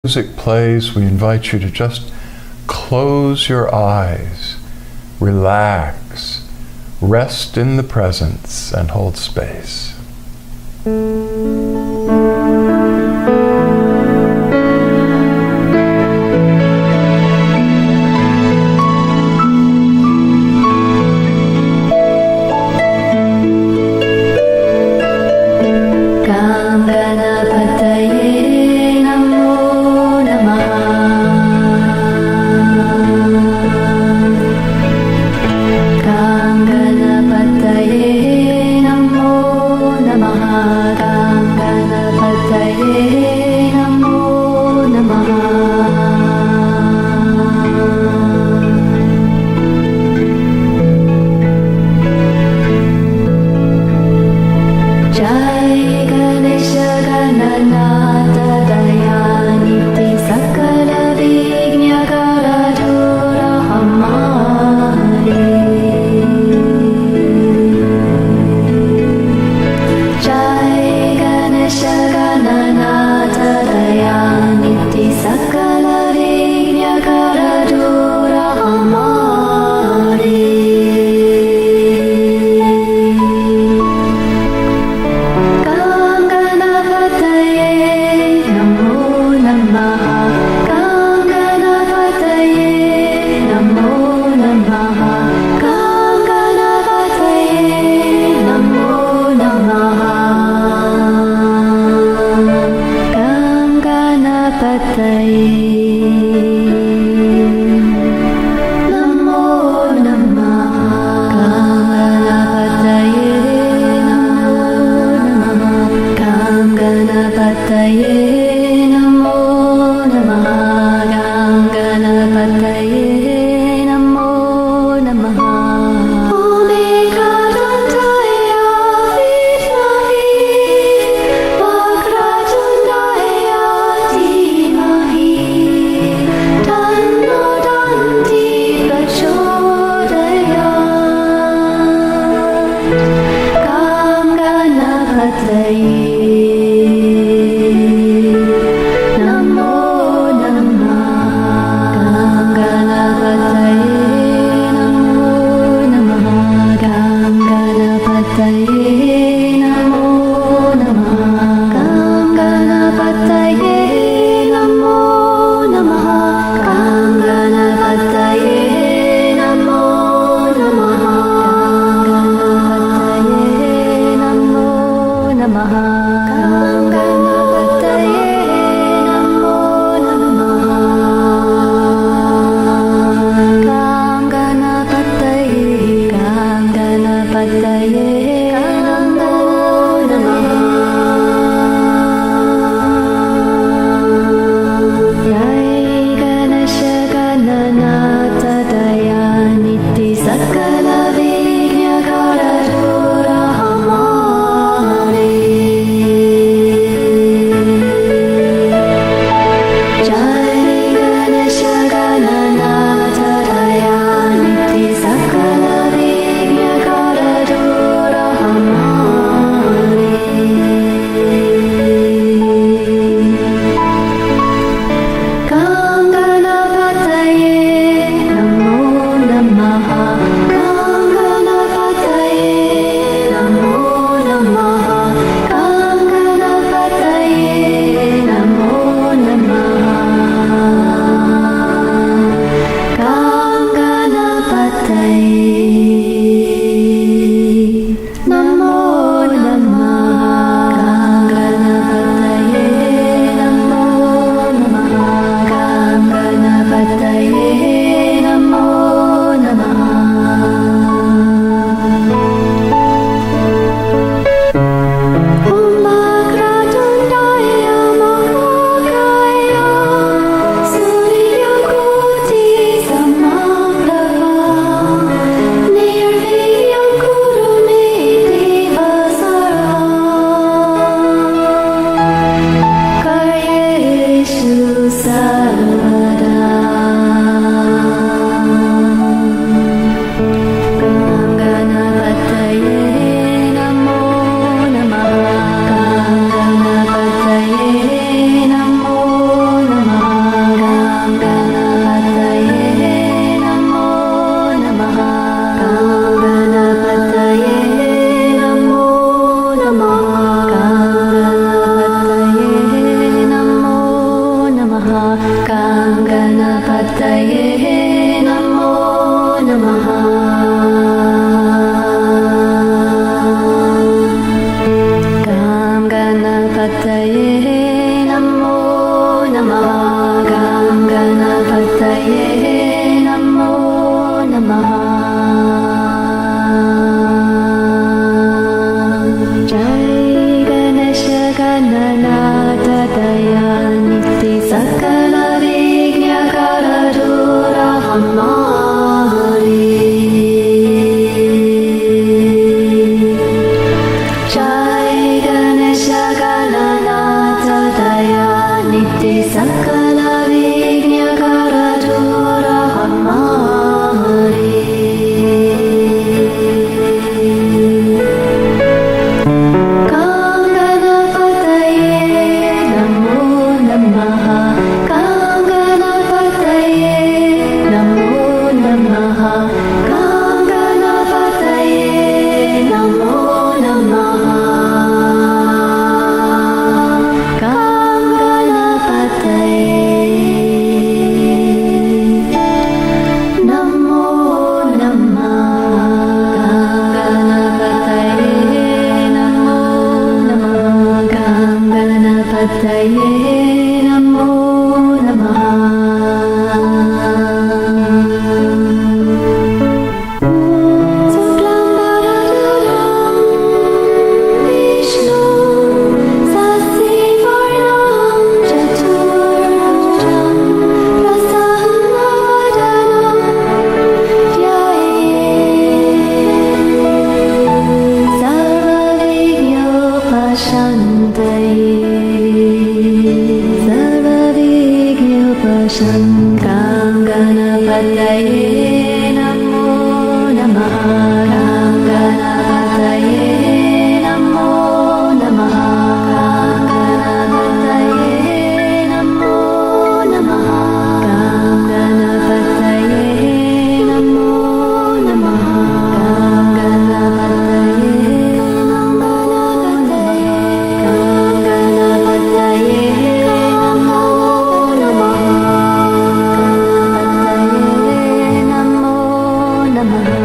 Music plays, we invite you to just close your eyes, relax, rest in the presence, and hold space. Namo Kam Ganapataye Namo Namaha. Kam Ganapataye Namo Namaha. Kam Ganapataye Namo Namaha. Jai Ganesha Gananata Dayaniti Sakala Vigna Karadura Hamari. Jai Ganesha Gananata Dayaniti Sakala Vigna Karadura Hamari. Kam Ganapataye Namo Namaha. Kam Ganapataye Namo Namaha. Kam Ganapataye Namo Namaha. Kam Ganapataye Namo Namaha. Kam Ganapataye Namo Namaha. Suklambaradharam Vishnu Sasivarnam Chaturvujam Prasannavadanam Dhyaye Sarvavignyopashantaye. Kam Ganapataye Namo Namaha. Kam Ganapataye Namo Namaha. Kam Ganapataye Namo Namaha. Kam Ganapataye Namo Namaha. Kam Ganapataye Namo Namaha. Kam Ganapataye Namo Namaha. Namo Namaha.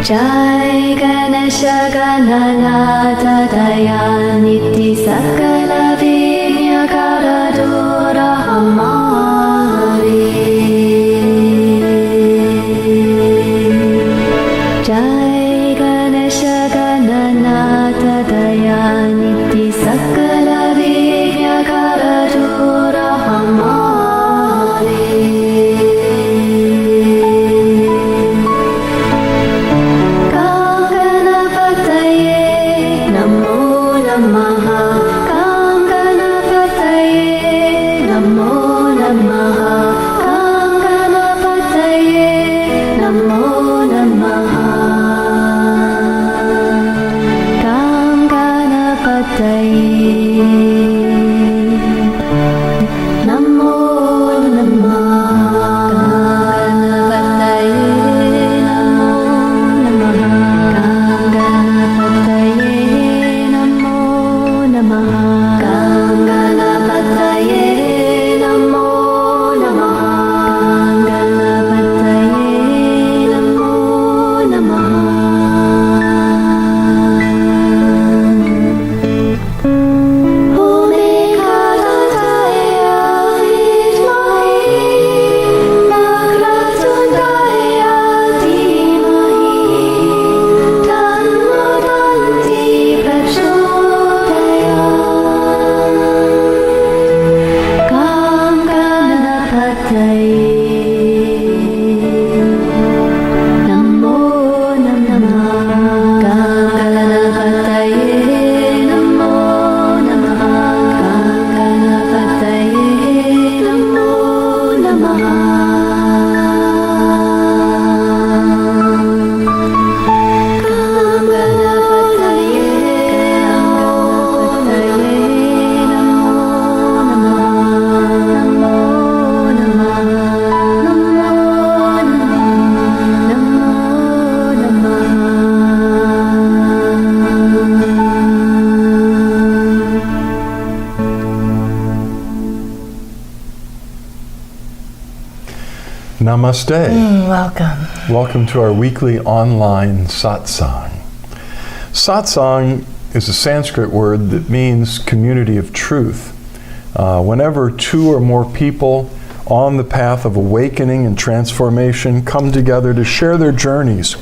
Jai Ganesha Gananata Dayaniti Sakala Vigna Karadura Hamari. Jai Ganesha Gananata Dayaniti Sakala Vigna Karadura Hamari. Kam Ganapataye Namo Namaha. Kam Namaste. Welcome. Welcome to our weekly online satsang. Satsang is a Sanskrit word that means community of truth. Whenever two or more people on the path of awakening and transformation come together to share their journeys,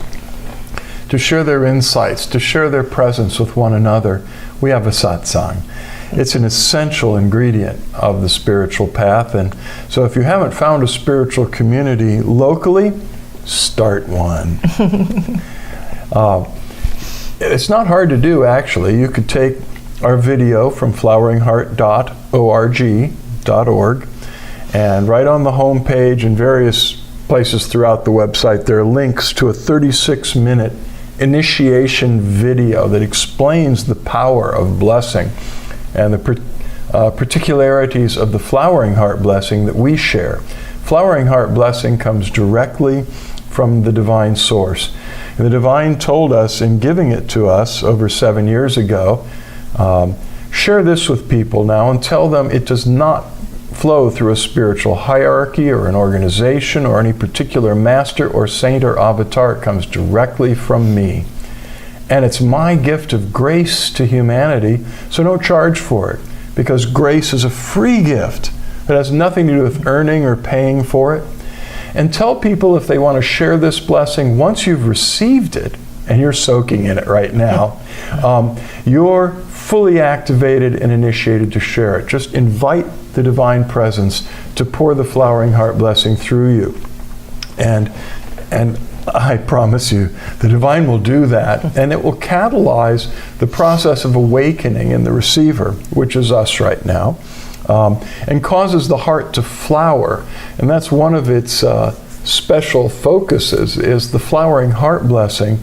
to share their insights, to share their presence with one another, we have a satsang. It's an essential ingredient of the spiritual path. And so if you haven't found a spiritual community locally, start one. It's not hard to do, actually. You could take our video from floweringheart.org, and right on the home page and various places throughout the website, there are links to a 36-minute initiation video that explains the power of blessing and the particularities of the Flowering Heart blessing that we share. Flowering Heart blessing comes directly from the divine source. And the divine told us in giving it to us over 7 years ago, share this with people now and tell them it does not flow through a spiritual hierarchy or an organization or any particular master or saint or avatar. It comes directly from me. And it's my gift of grace to humanity, so don't charge for it, because grace is a free gift. It has nothing to do with earning or paying for it. And tell people if they want to share this blessing, once you've received it, and you're soaking in it right now, you're fully activated and initiated to share it. Just invite the divine presence to pour the Flowering Heart blessing through you. And I promise you, the divine will do that, and it will catalyze the process of awakening in the receiver, which is us right now, and causes the heart to flower. And that's one of its special focuses, is the Flowering Heart blessing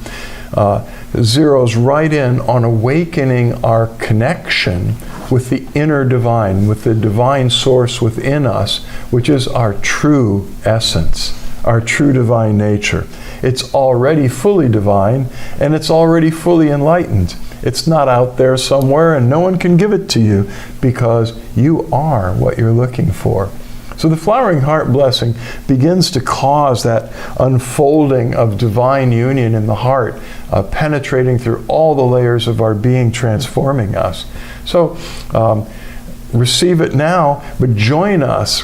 zeroes right in on awakening our connection with the inner divine, with the divine source within us, which is our true essence, our true divine nature. It's already fully divine, and it's already fully enlightened. It's not out there somewhere, and no one can give it to you, because you are what you're looking for. So the Flowering Heart blessing begins to cause that unfolding of divine union in the heart, penetrating through all the layers of our being, transforming us. So receive it now, but join us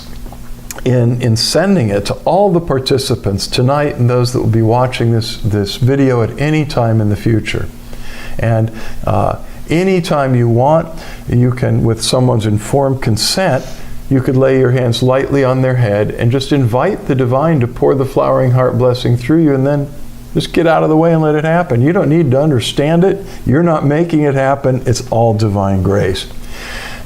in sending it to all the participants tonight and those that will be watching this video at any time in the future. And anytime you want, you can, with someone's informed consent, you could lay your hands lightly on their head and just invite the divine to pour the Flowering Heart blessing through you, and then just get out of the way and let it happen. You don't need to understand it. You're not making it happen. It's all divine grace.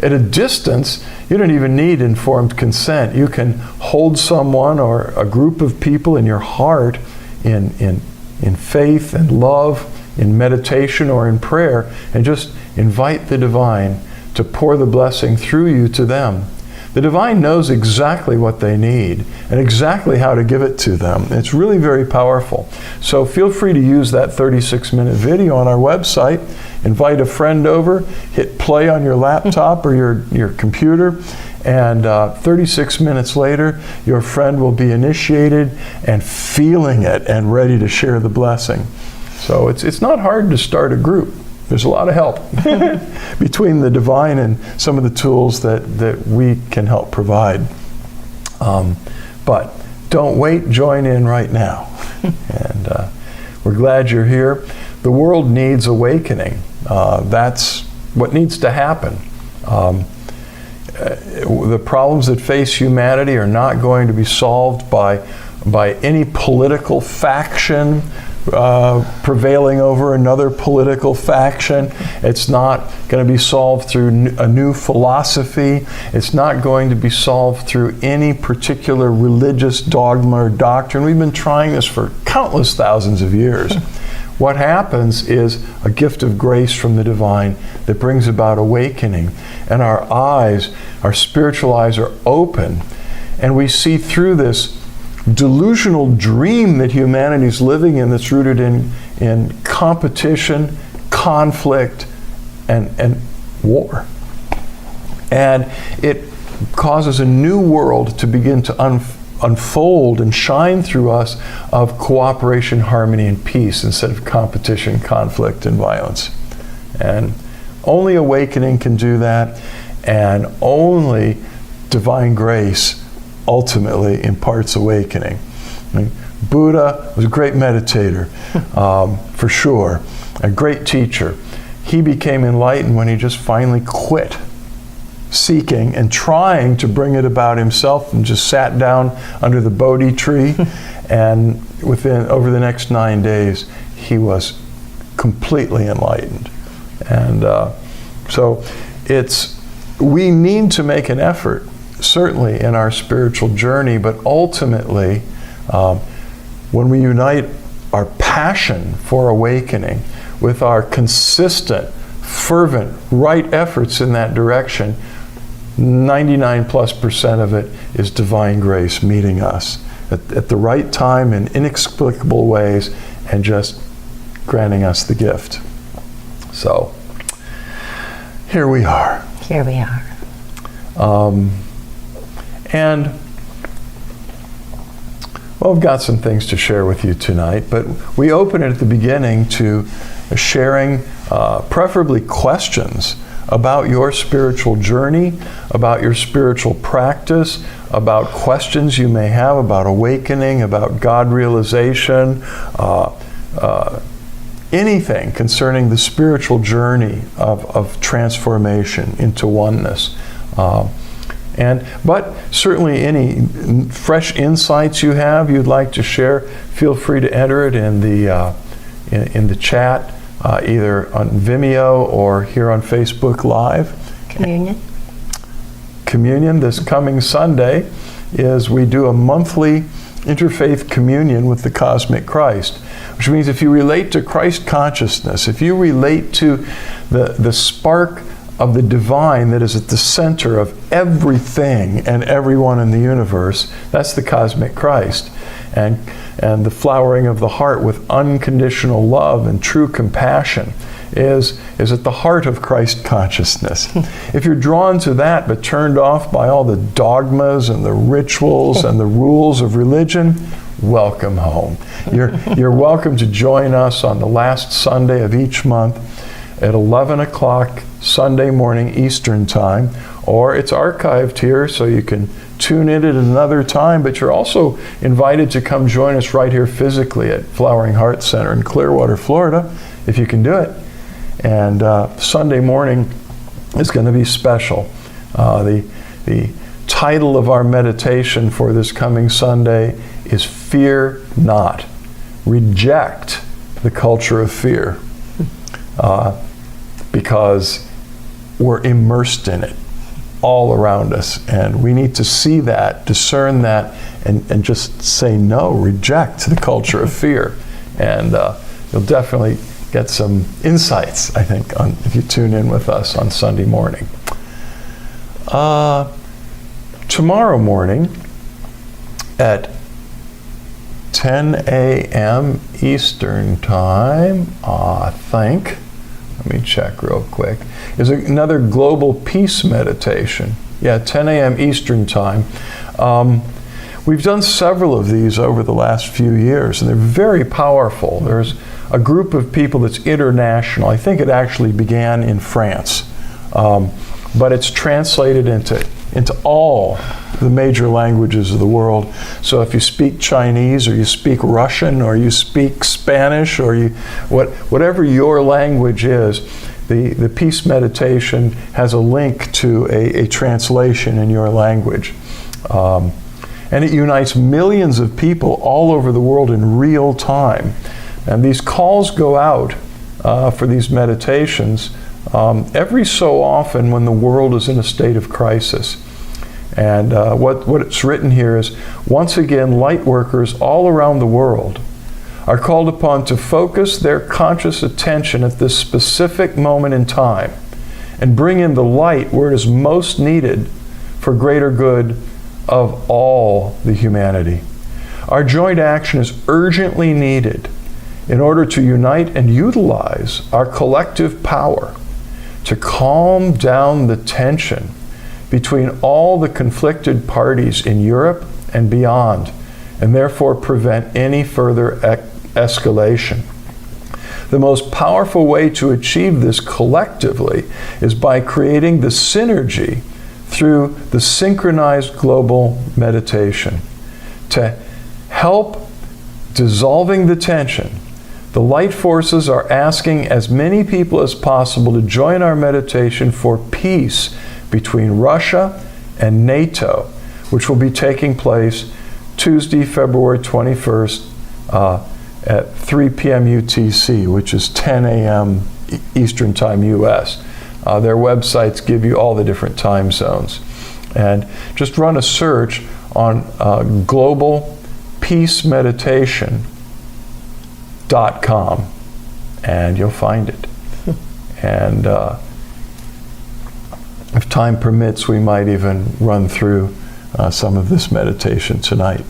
At a distance, you don't even need informed consent. You can hold someone or a group of people in your heart in faith and love, in meditation or in prayer, and just invite the divine to pour the blessing through you to them. The divine knows exactly what they need and exactly how to give it to them. It's really very powerful. So feel free to use that 36-minute video on our website. Invite a friend over, hit play on your laptop or your computer, and 36 minutes later, your friend will be initiated and feeling it and ready to share the blessing. So it's not hard to start a group. There's a lot of help between the divine and some of the tools that we can help provide. But don't wait, join in right now. And we're glad you're here. The world needs awakening. That's what needs to happen. The problems that face humanity are not going to be solved by any political faction prevailing over another political faction. It's not going to be solved through a new philosophy. It's not going to be solved through any particular religious dogma or doctrine. We've been trying this for countless thousands of years. What happens is a gift of grace from the divine that brings about awakening, and our eyes, our spiritual eyes, are open, and we see through this delusional dream that humanity is living in, that's rooted in competition, conflict, and war. And it causes a new world to begin to unfold and shine through us of cooperation, harmony, and peace instead of competition, conflict, and violence. And only awakening can do that, and only divine grace ultimately imparts awakening. I mean, Buddha was a great meditator, for sure, a great teacher. He became enlightened when he just finally quit seeking and trying to bring it about himself, and just sat down under the Bodhi tree, and over the next 9 days he was completely enlightened. And so we need to make an effort, certainly in our spiritual journey, but ultimately when we unite our passion for awakening with our consistent, fervent, right efforts in that direction, 99+% of it is divine grace meeting us at the right time in inexplicable ways and just granting us the gift. So, here we are. Here we are. And, well, I've got some things to share with you tonight, but we open it at the beginning to sharing preferably questions about your spiritual journey, about your spiritual practice, about questions you may have about awakening, about God realization, anything concerning the spiritual journey of transformation into oneness. But certainly any fresh insights you have you'd like to share, feel free to enter it in the chat, either on Vimeo or here on Facebook Live. Communion this coming Sunday we do a monthly interfaith communion with the cosmic Christ, which means if you relate to Christ consciousness, if you relate to the spark of the divine that is at the center of everything and everyone in the universe, that's the cosmic Christ. And the flowering of the heart with unconditional love and true compassion is at the heart of Christ consciousness. If you're drawn to that but turned off by all the dogmas and the rituals and the rules of religion, welcome home. You're welcome to join us on the last Sunday of each month at 11 o'clock Sunday morning Eastern Time, or it's archived here so you can tune in at another time, but you're also invited to come join us right here physically at Flowering Heart Center in Clearwater, Florida, if you can do it. And Sunday morning is going to be special. The title of our meditation for this coming Sunday is Fear Not. Reject the culture of fear. Because we're immersed in it all around us, and we need to see that, discern that, and just say no, reject the culture of fear. And you'll definitely get some insights, I think, if you tune in with us on Sunday morning. Tomorrow morning at 10 a.m. Eastern Time, I think. Let me check real quick. Is another global peace meditation. Yeah, 10 a.m. Eastern Time. We've done several of these over the last few years, and they're very powerful. There's a group of people that's international. I think it actually began in France, but it's translated into all the major languages of the world. So if you speak Chinese, or you speak Russian, or you speak Spanish, or whatever your language is, the peace meditation has a link to a translation in your language. And it unites millions of people all over the world in real time. And these calls go out for these meditations every so often when the world is in a state of crisis. And what it's written here is, once again, light workers all around the world are called upon to focus their conscious attention at this specific moment in time and bring in the light where it is most needed for greater good of all the humanity. Our joint action is urgently needed in order to unite and utilize our collective power to calm down the tension between all the conflicted parties in Europe, and beyond, and therefore prevent any further escalation. The most powerful way to achieve this collectively is by creating the synergy through the synchronized global meditation. To help dissolving the tension, the light forces are asking as many people as possible to join our meditation for peace between Russia and NATO, which will be taking place Tuesday, February 21st at 3 p.m. UTC, which is 10 a.m. Eastern Time US. Their websites give you all the different time zones. And just run a search on globalpeacemeditation.com and you'll find it. And if time permits, we might even run through some of this meditation tonight.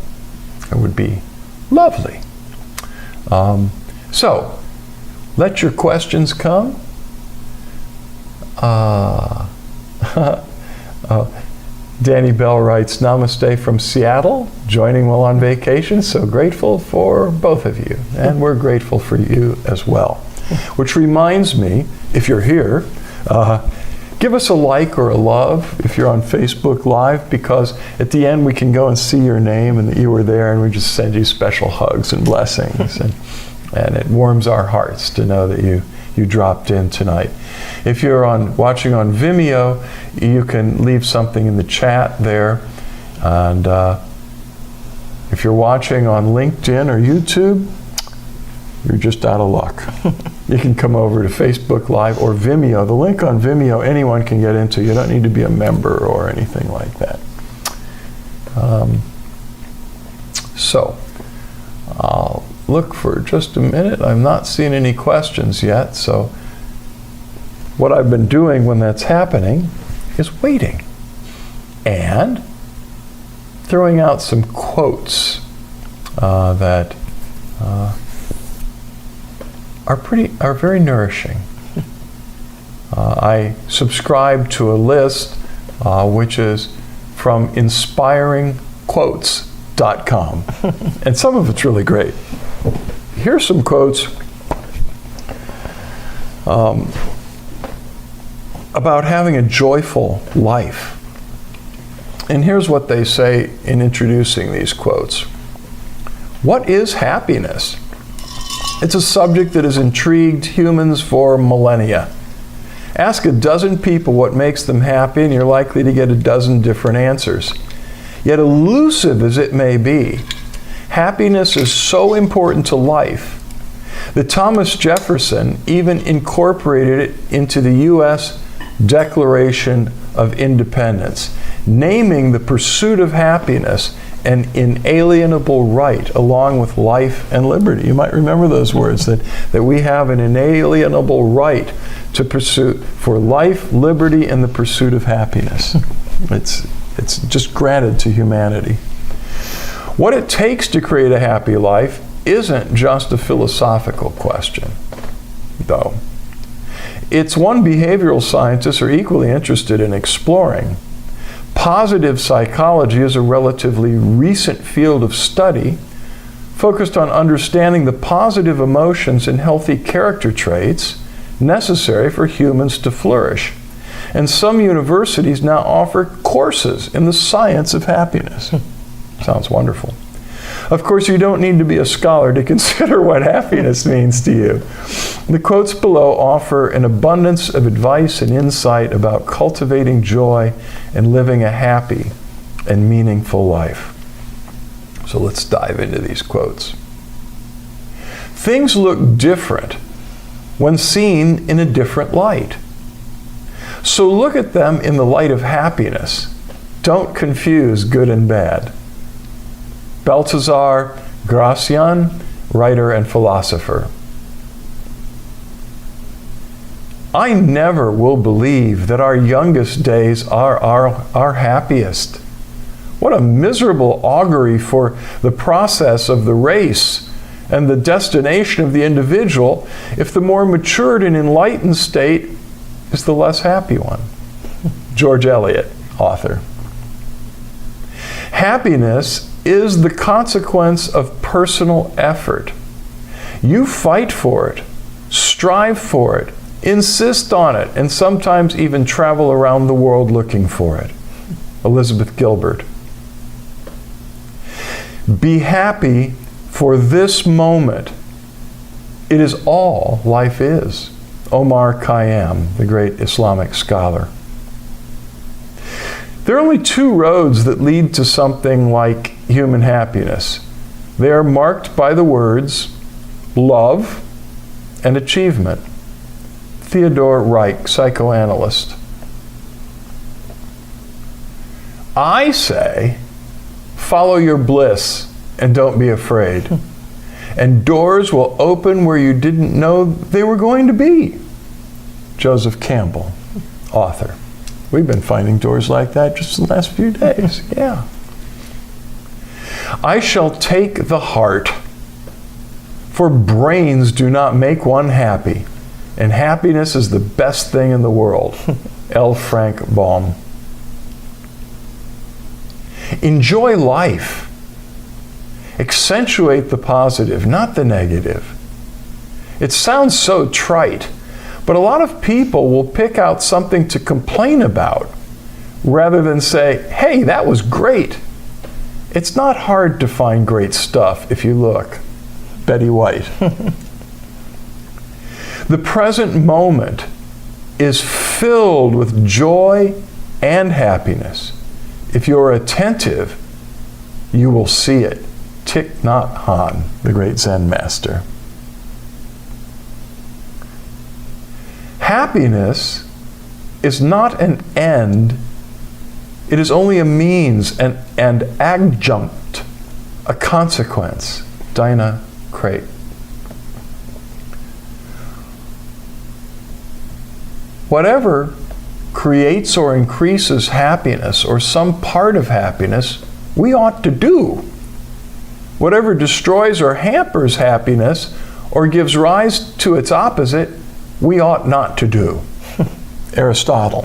It would be lovely. So, let your questions come. Danny Bell writes, Namaste from Seattle, joining while on vacation. So grateful for both of you, and we're grateful for you as well. Which reminds me, if you're here, give us a like or a love if you're on Facebook Live, because at the end we can go and see your name and that you were there, and we just send you special hugs and blessings. And it warms our hearts to know that you dropped in tonight. If you're watching on Vimeo, you can leave something in the chat there. And if you're watching on LinkedIn or YouTube, you're just out of luck. You can come over to Facebook Live or Vimeo. The link on Vimeo, anyone can get into. You don't need to be a member or anything like that. So, I'll look for just a minute. I'm not seeing any questions yet, so what I've been doing when that's happening is waiting and throwing out some quotes that are very nourishing. I subscribe to a list which is from inspiringquotes.com, and some of it's really great. Here's some quotes about having a joyful life. And here's what they say in introducing these quotes. What is happiness? It's a subject that has intrigued humans for millennia. Ask a dozen people what makes them happy, and you're likely to get a dozen different answers. Yet elusive as it may be, happiness is so important to life that Thomas Jefferson even incorporated it into the U.S. Declaration of Independence, naming the pursuit of happiness an inalienable right, along with life and liberty. You might remember those words, that we have an inalienable right to pursue for life, liberty, and the pursuit of happiness. It's just granted to humanity. What it takes to create a happy life isn't just a philosophical question, though. It's one behavioral scientists are equally interested in exploring. Positive psychology is a relatively recent field of study focused on understanding the positive emotions and healthy character traits necessary for humans to flourish. And some universities now offer courses in the science of happiness. Sounds wonderful. Of course, you don't need to be a scholar to consider what happiness means to you. The quotes below offer an abundance of advice and insight about cultivating joy and living a happy and meaningful life. So let's dive into these quotes. Things look different when seen in a different light. So look at them in the light of happiness. Don't confuse good and bad. Balthazar Gracian, writer and philosopher. I never will believe that our youngest days are our happiest. What a miserable augury for the process of the race and the destination of the individual if the more matured and enlightened state is the less happy one. George Eliot, author. Happiness is the consequence of personal effort. You fight for it, strive for it, insist on it, and sometimes even travel around the world looking for it. Elizabeth Gilbert. Be happy for this moment. It is all life is. Omar Khayyam, the great Islamic scholar. There are only two roads that lead to something like human happiness. They are marked by the words love and achievement. Theodore Reich, psychoanalyst. I say, follow your bliss and don't be afraid. And doors will open where you didn't know they were going to be. Joseph Campbell, author. We've been finding doors like that just in the last few days. Yeah. I shall take the heart, for brains do not make one happy, and happiness is the best thing in the world. L. Frank Baum. Enjoy life. Accentuate the positive, not the negative. It sounds so trite, but a lot of people will pick out something to complain about rather than say, hey, that was great. It's not hard to find great stuff if you look. Betty White. The present moment is filled with joy and happiness. If you're attentive, you will see it. Thich Nhat Hanh, the great Zen master. Happiness is not an end, it is only a means and adjunct, a consequence. Dinah Crate. Whatever creates or increases happiness or some part of happiness, we ought to do. Whatever destroys or hampers happiness or gives rise to its opposite, we ought not to do. Aristotle.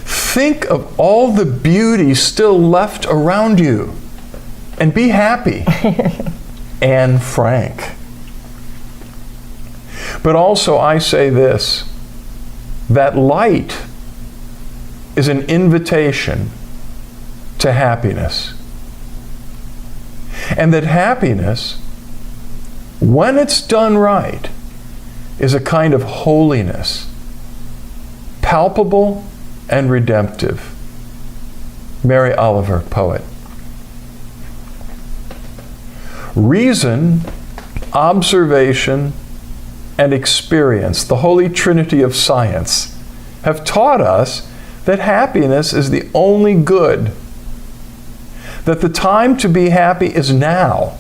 Think of all the beauty still left around you and be happy. Anne Frank. But also I say this, that light is an invitation to happiness. And that happiness, when it's done right, is a kind of holiness, palpable and redemptive. Mary Oliver, poet. Reason, observation, and experience, the holy trinity of science, have taught us that happiness is the only good, that the time to be happy is now,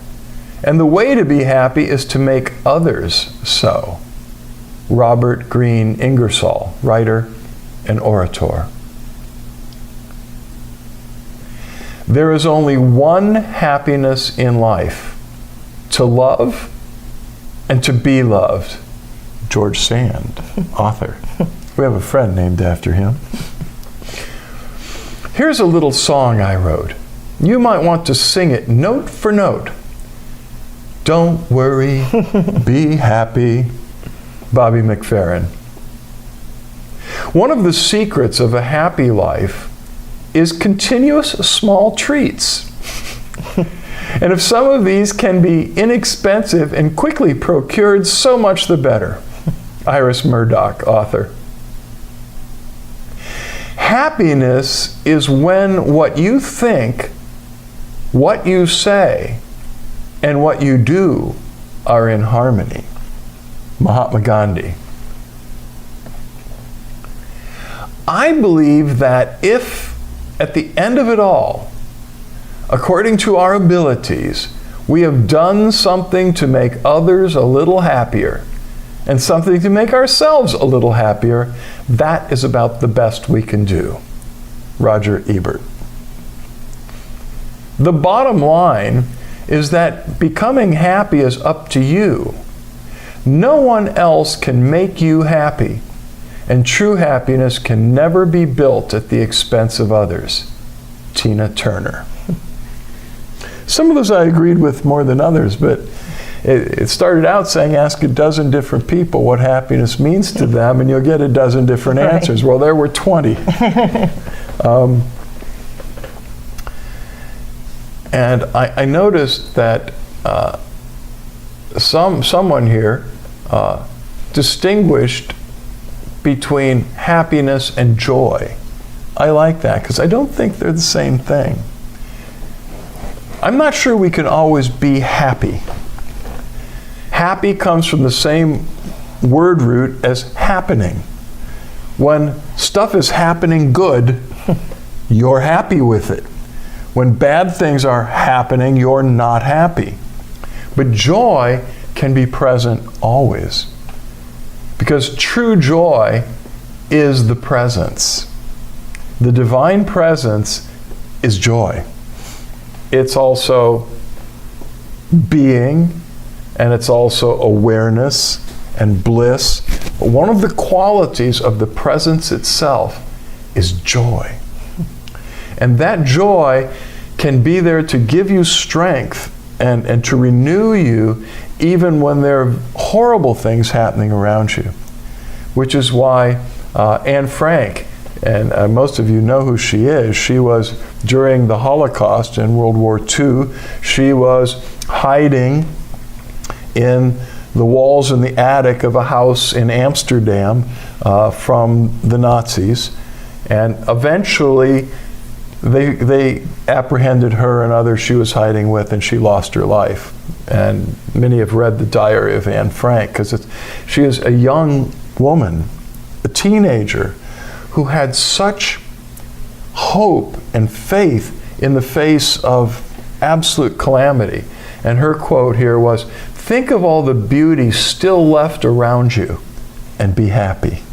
and the way to be happy is to make others so. Robert Greene Ingersoll, writer and orator. There is only one happiness in life, to love and to be loved. George Sand, author. We have a friend named after him. Here's a little song I wrote. You might want to sing it note for note. Don't worry, be happy. Bobby McFerrin. One of the secrets of a happy life is continuous small treats. And if some of these can be inexpensive and quickly procured, so much the better. Iris Murdoch, author. Happiness is when what you think, what you say, and what you do are in harmony. Mahatma Gandhi. I believe that if, at the end of it all, according to our abilities, we have done something to make others a little happier and something to make ourselves a little happier, that is about the best we can do. Roger Ebert. The bottom line is that becoming happy is up to you. No one else can make you happy, and true happiness can never be built at the expense of others. Tina Turner. Some of those I agreed with more than others, but it started out saying ask a dozen different people what happiness means to them and you'll get a dozen different answers. Well, there were 20. And I noticed that someone here distinguished between happiness and joy. I like that because I don't think they're the same thing. I'm not sure we can always be happy. Happy comes from the same word root as happening. When stuff is happening good, you're happy with it. When bad things are happening, you're not happy. But joy can be present always. Because true joy is the presence. The divine presence is joy. It's also being, and it's also awareness and bliss. One of the qualities of the presence itself is joy. And that joy can be there to give you strength and to renew you even when there are horrible things happening around you. Which is why Anne Frank, and most of you know who she is, she was, during the Holocaust in World War II, she was hiding in the walls in the attic of a house in Amsterdam from the Nazis. And eventually they apprehended her and others she was hiding with, and she lost her life. And many have read the diary of Anne Frank, because she is a young woman, a teenager, who had such hope and faith in the face of absolute calamity. And her quote here was, "Think of all the beauty still left around you and be happy."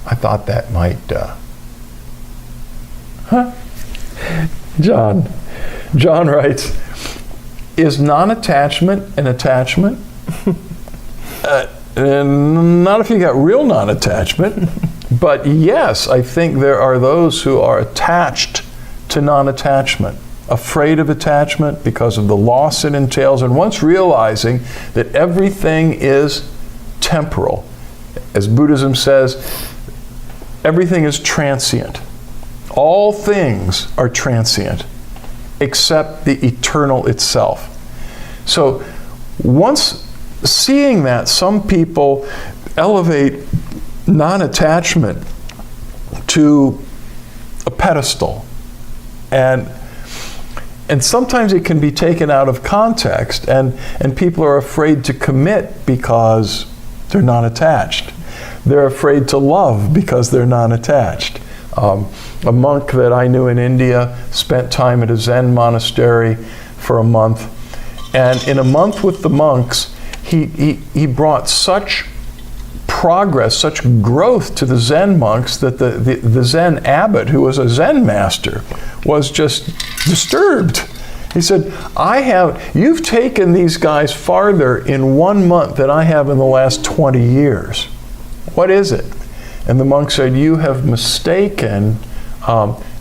I thought that might, John writes, is non-attachment an attachment? Not if you got real non-attachment, but yes, I think there are those who are attached to non-attachment, afraid of attachment because of the loss it entails, and once realizing that everything is temporal. As Buddhism says, everything is transient. All things are transient, except the eternal itself. So once seeing that, some people elevate non-attachment to a pedestal. And sometimes it can be taken out of context, and people are afraid to commit because they're not attached. They're afraid to love because they're not attached. A monk that I knew in India spent time at a Zen monastery for a month. And in a month with the monks, he brought such progress, such growth to the Zen monks that the Zen abbot, who was a Zen master, was just disturbed. He said, you've taken these guys farther in 1 month than I have in the last 20 years. What is it? And the monk said, you have mistaken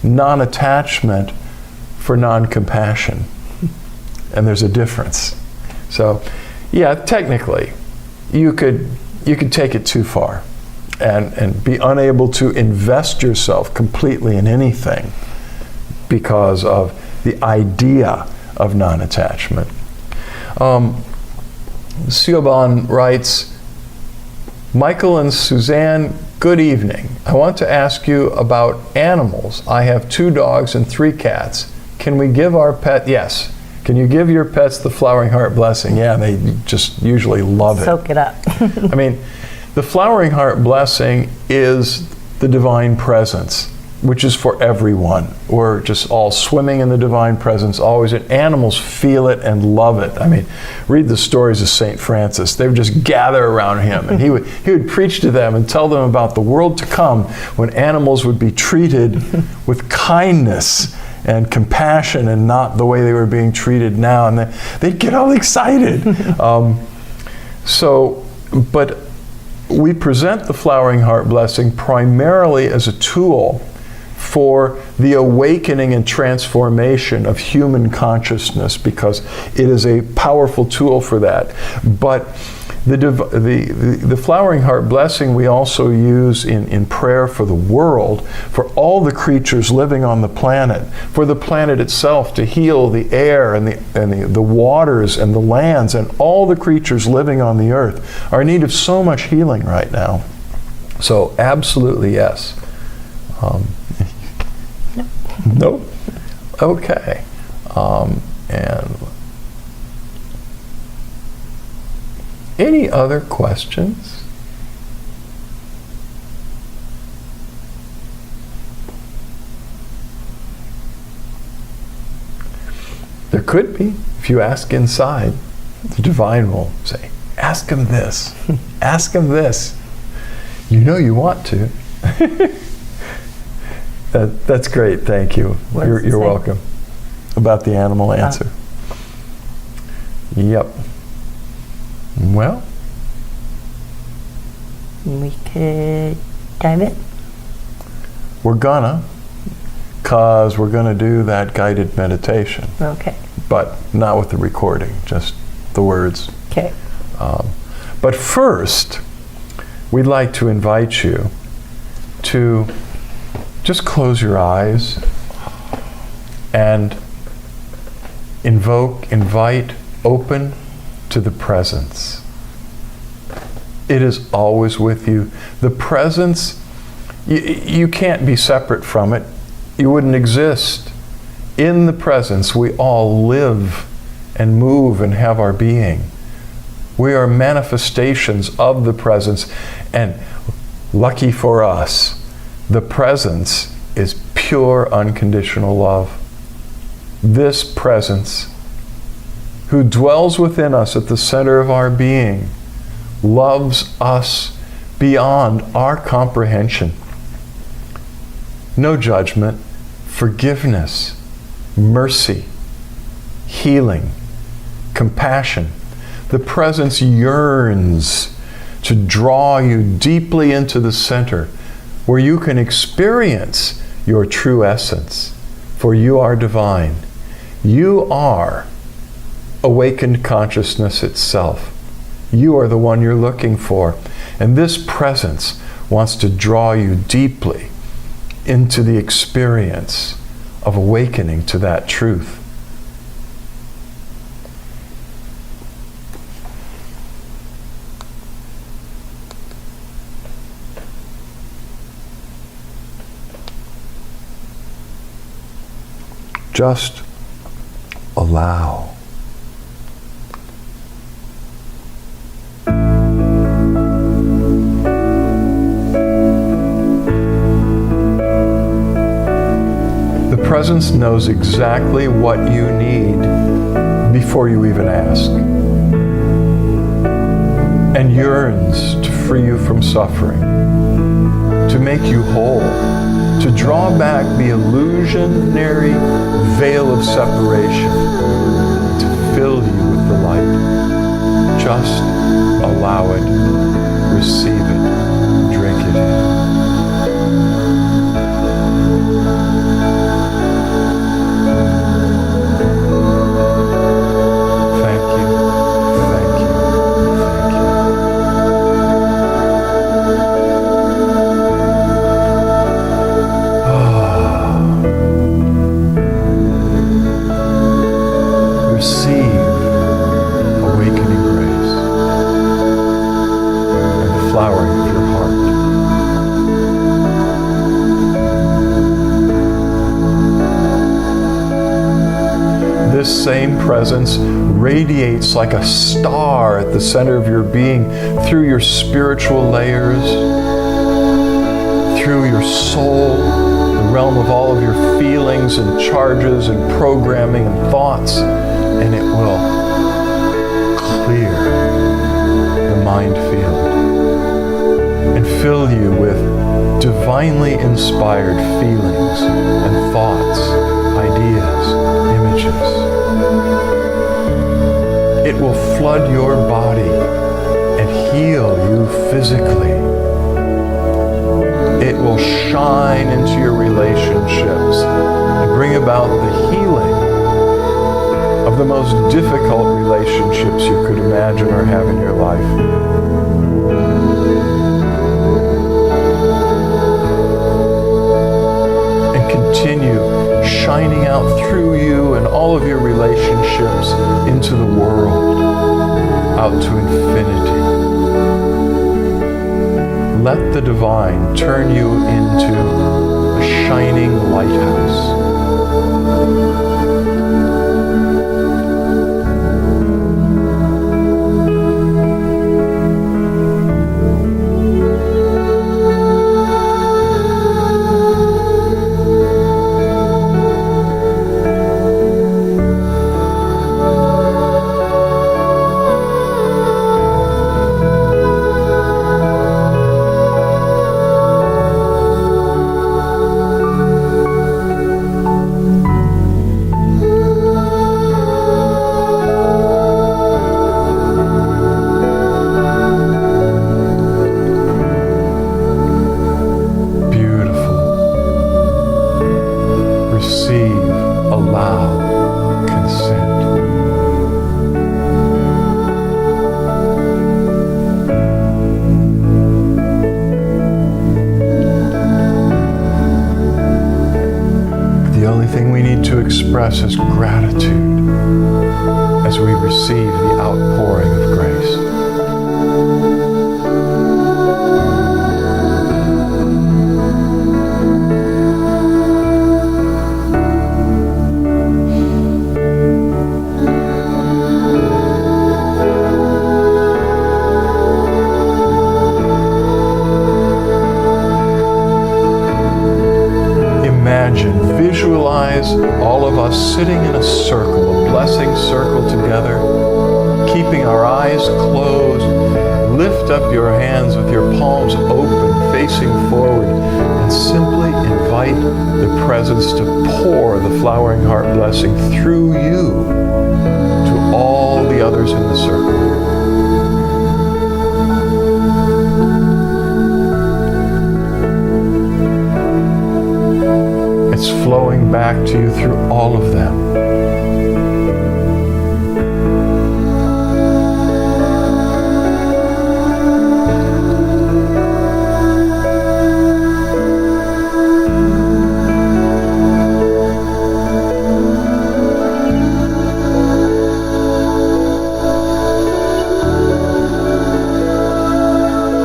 non-attachment for non-compassion. And there's a difference. So, yeah, technically, you could take it too far and be unable to invest yourself completely in anything because of the idea of non-attachment. Siobhan writes, Michael and Suzanne, good evening. I want to ask you about animals. I have 2 dogs and 3 cats. Can we give our pet, yes. Can you give your pets the flowering heart blessing? Yeah, they just usually love it. Soak it up. I mean, the flowering heart blessing is the divine presence, which is for everyone. We're just all swimming in the divine presence always, and animals feel it and love it. I mean, read the stories of St. Francis. They would just gather around him, and he would preach to them and tell them about the world to come when animals would be treated with kindness and compassion and not the way they were being treated now. And they'd get all excited. So But we present the Flowering Heart Blessing primarily as a tool for the awakening and transformation of human consciousness, because it is a powerful tool for that. But the Flowering Heart Blessing we also use in prayer for the world, for all the creatures living on the planet, for the planet itself, to heal the air and the waters and the lands, and all the creatures living on the earth are in need of so much healing right now. So absolutely yes. No? Okay. And any other questions? There could be. If you ask inside, the divine will say, ask him this. Ask him this. You know you want to. That's great. Thank you. You're welcome. About the animal answer. Yep. Well, we could dive in. We're gonna do that guided meditation. Okay. But not with the recording, just the words. Okay. But first, we'd like to invite you to just close your eyes and invite, open to the presence. It is always with you. The presence, you can't be separate from it. You wouldn't exist. In the presence, we all live and move and have our being. We are manifestations of the presence, and lucky for us, the presence is pure unconditional love. This presence, who dwells within us at the center of our being, loves us beyond our comprehension. No judgment, forgiveness, mercy, healing, compassion. The presence yearns to draw you deeply into the center, where you can experience your true essence, for you are divine. You are awakened consciousness itself. You are the one you're looking for. And this presence wants to draw you deeply into the experience of awakening to that truth. Just allow. The presence knows exactly what you need before you even ask, and yearns to free you from suffering, to make you whole, to draw back the illusionary veil of separation, to fill you with the light. Just allow it, receive it, drink it in. Same presence radiates like a star at the center of your being, through your spiritual layers, through your soul, the realm of all of your feelings and charges and programming and thoughts, and it will clear the mind field and fill you with divinely inspired feelings and thoughts, ideas, images. It will flood your body and heal physically. It will shine into your relationships and bring about the healing of the most difficult relationships you could imagine or have in your life. And continue shining out through you and all of your relationships into the world, out to infinity. Let the divine turn you into a shining lighthouse. Express as gratitude as we receive the outpouring of grace. Visualize all of us sitting in a circle, a blessing circle together, keeping our eyes closed. Lift up your hands with your palms open, facing forward, and simply invite the presence to pour the flowering heart blessing through you to all the others in the circle. It's flowing back to you through all of them.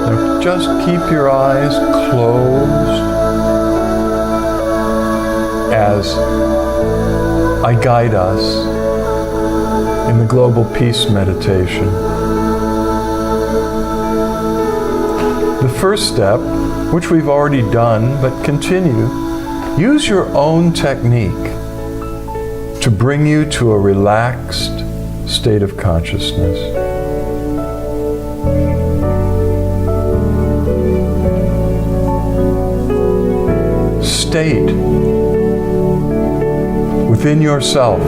Now just keep your eyes closed as I guide us in the Global Peace Meditation. The first step, which we've already done, but continue, use your own technique to bring you to a relaxed state of consciousness. State within yourself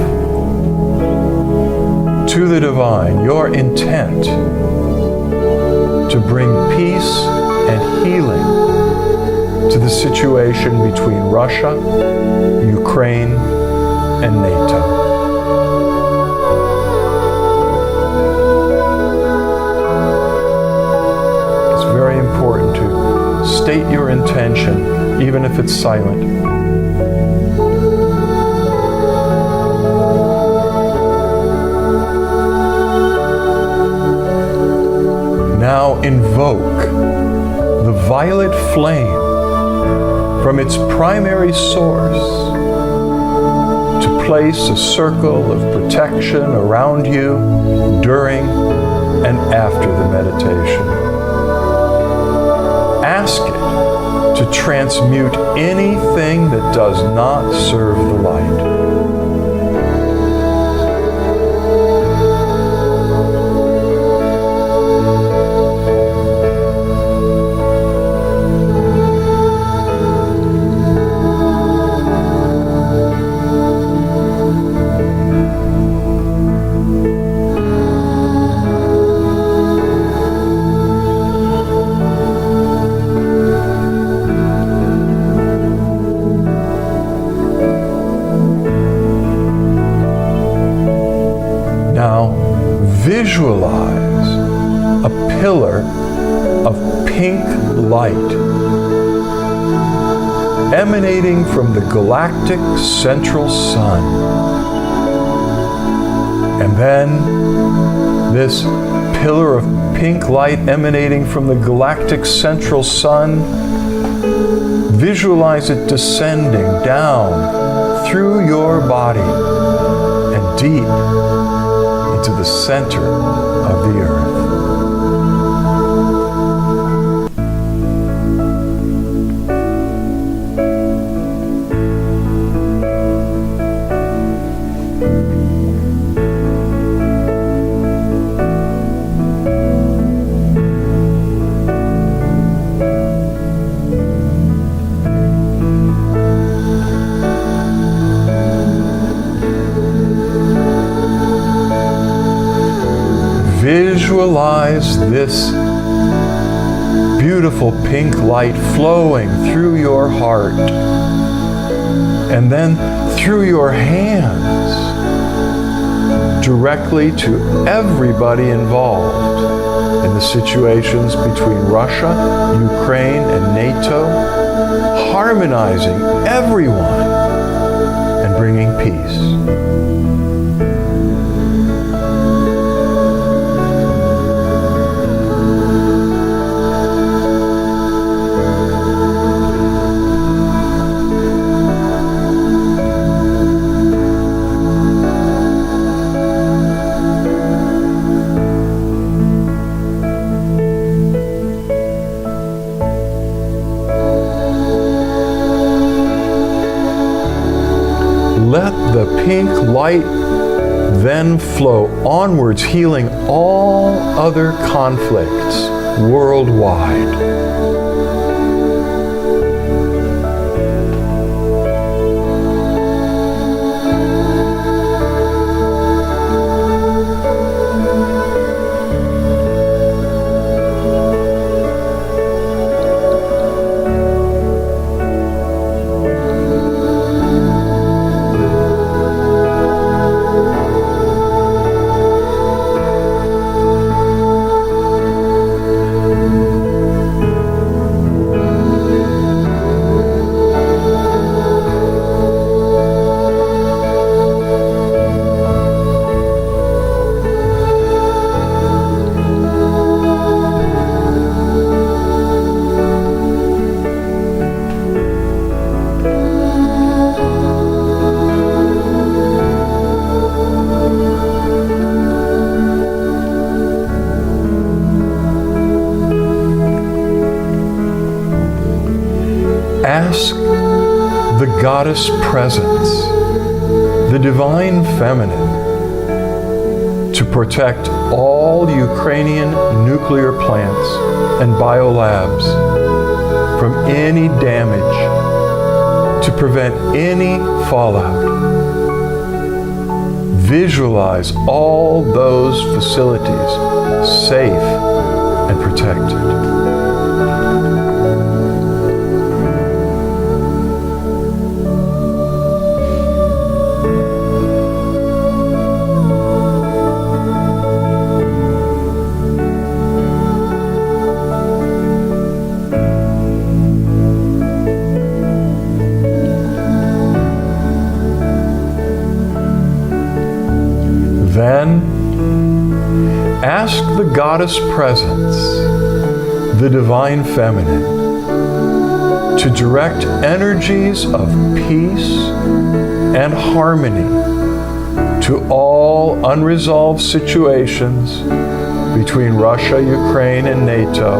to the divine your intent to bring peace and healing to the situation between Russia, Ukraine, and NATO. It's very important to state your intention, even if it's silent. Now invoke the violet flame from its primary source to place a circle of protection around you during and after the meditation. Ask it to transmute anything that does not serve the light. visualize a pillar of pink light emanating from the galactic central sun. And then this pillar of pink light emanating from the galactic central sun, visualize it descending down through your body and deep into the center of the earth. Visualize this beautiful pink light flowing through your heart and then through your hands directly to everybody involved in the situations between Russia, Ukraine, and NATO, harmonizing everyone and bringing peace. Let the pink light then flow onwards, healing all other conflicts worldwide. Ask the Goddess Presence, the Divine Feminine, to protect all Ukrainian nuclear plants and biolabs from any damage, to prevent any fallout. Visualize all those facilities safe and protected. Then, ask the Goddess Presence, the Divine Feminine, to direct energies of peace and harmony to all unresolved situations between Russia, Ukraine, and NATO,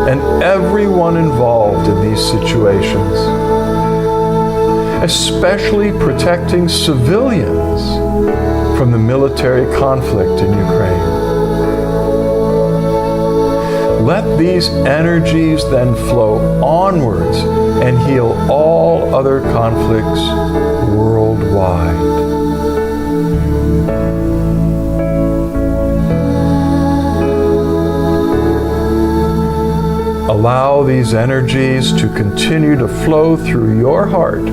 and everyone involved in these situations, especially protecting civilians from the military conflict in Ukraine. Let these energies then flow onwards and heal all other conflicts worldwide. Allow these energies to continue to flow through your heart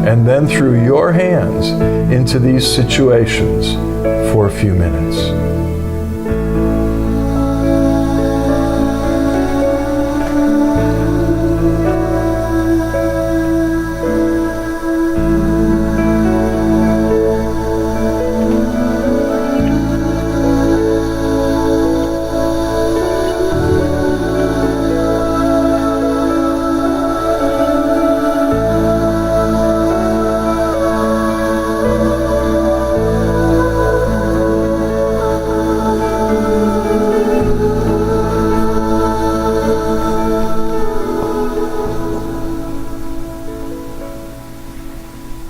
and then through your hands into these situations for a few minutes.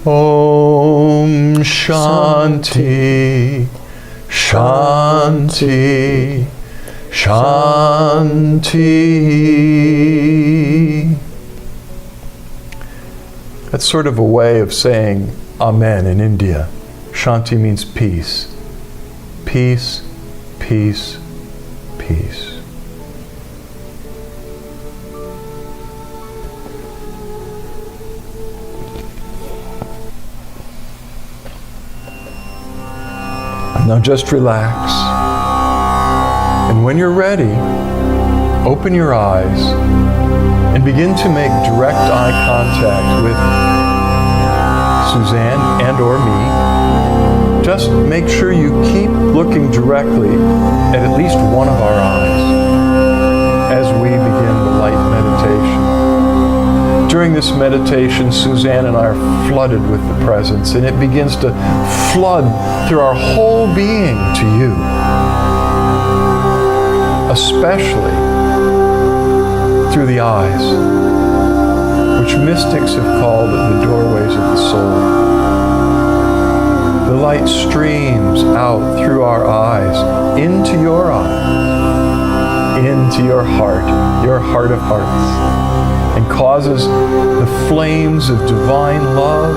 Om Shanti, Shanti, Shanti. That's sort of a way of saying Amen in India. Shanti means peace. Peace, peace, peace. Now just relax. And when you're ready, open your eyes and begin to make direct eye contact with Suzanne and or me. Just make sure you keep looking directly at least one of our eyes as we begin the light meditation. During this meditation, Suzanne and I are flooded with the presence, and it begins to flood through our whole being to you, especially through the eyes, which mystics have called the doorways of the soul. The light streams out through our eyes, into your eyes, into your heart of hearts, and causes the flames of divine love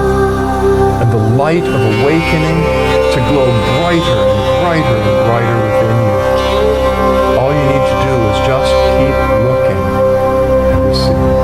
and the light of awakening to glow brighter and brighter and brighter within you. All you need to do is just keep looking and receiving.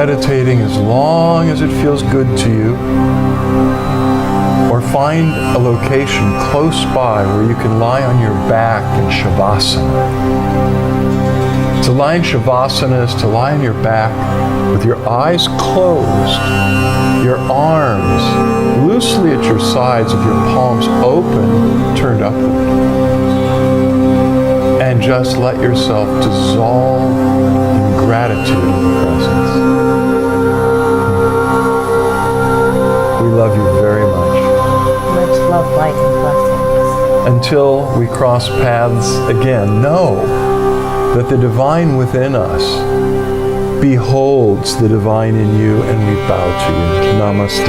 meditating as long as it feels good to you, or find a location close by where you can lie on your back in Shavasana. To lie in Shavasana is to lie on your back with your eyes closed, your arms loosely at your sides with your palms open, turned upward. And just let yourself dissolve in gratitude and presence. We love you very much. Much love, light, and blessings. Until we cross paths again, know that the divine within us beholds the divine in you, and we bow to you. Namaste.